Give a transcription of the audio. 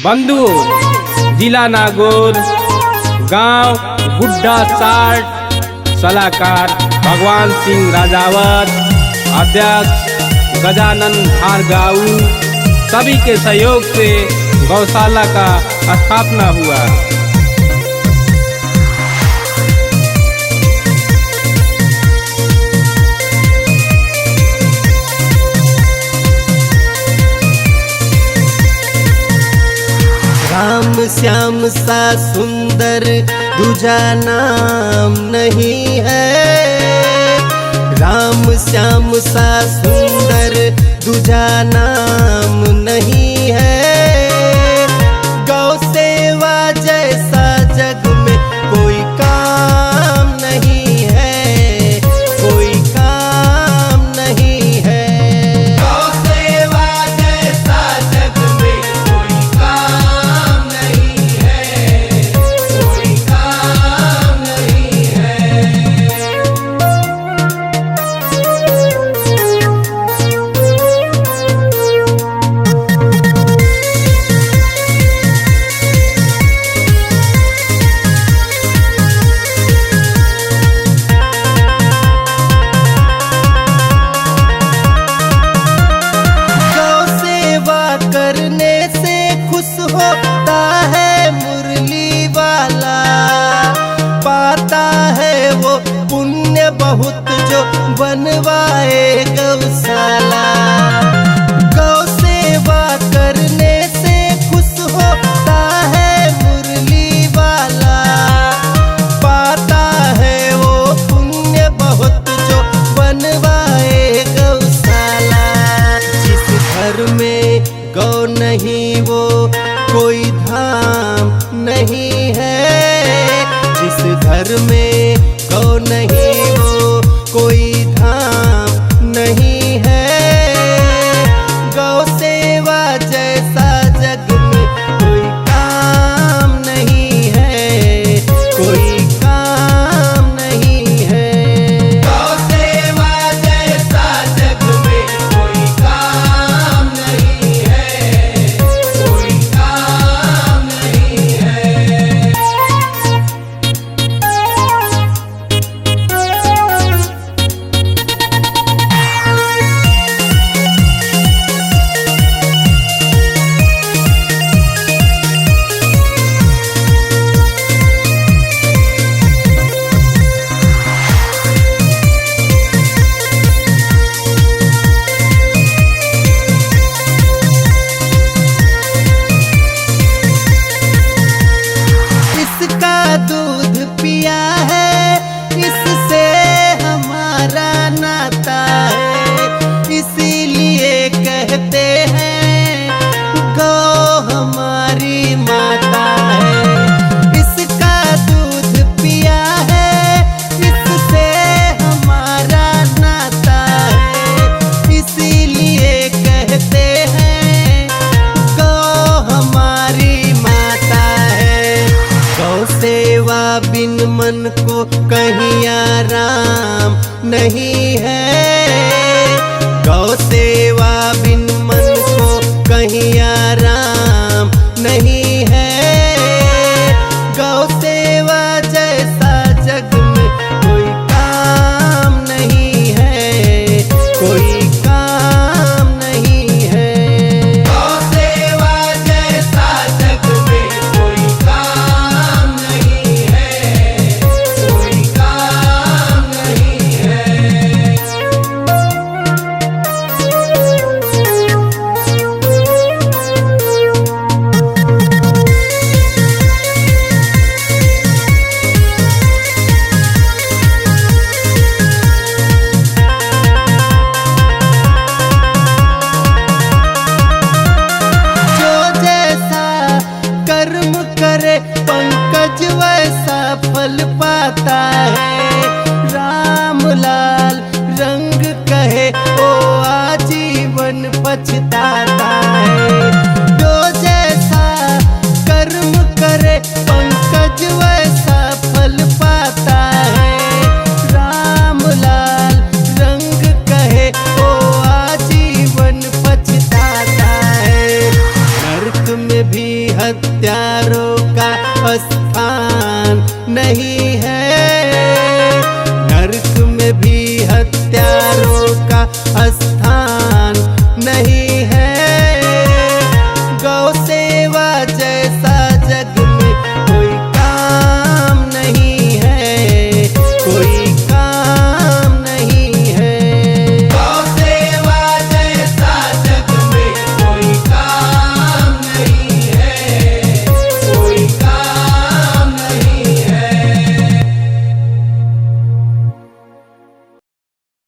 बंधु जिला नागौर, गांव गुड्डा साठ, सलाहकार भगवान सिंह राजावत, अध्यक्ष गजानन भार्गव, सभी के सहयोग से गौशाला का स्थापना हुआ। राम श्याम सा सुंदर दूजा नाम नहीं है। राम श्याम सा सुंदर दूजा नाम नहीं है। गौ सेवा जैसा जग में कोई काम नहीं है, कोई काम नहीं है। गौ सेवा जैसा जग में कोई काम नहीं है, कोई काम नहीं है। करने से खुश होता है मुरली वाला, पाता है वो पुण्य बहुत जो बनवाए गौशाला। गौ सेवा करने से खुश होता है मुरली वाला, पाता है वो पुण्य बहुत जो बनवाए गौशाला। जिस घर में गौ नहीं वो कोई धाम नहीं है। जिस घर में गौ नहीं वो कोई धाम नहीं है। गौ सेवा जैसा जग में कोई काम नहीं है, कोई काम नहीं है। गौ सेवा जैसा जग में कोई काम नहीं है, कोई काम नहीं है। इसका दूध पिया है, इससे हमारा नाता है। इसीलिए कहते हैं गौ हमारी माता है। इसका दूध पिया है, इससे हमारा नाता है। इसीलिए कहते हैं गौ हमारी माता है। गौ सेवा बिन मन को कहीं आराम नहीं है। गौ सेवा बिन मन को कहीं आराम नहीं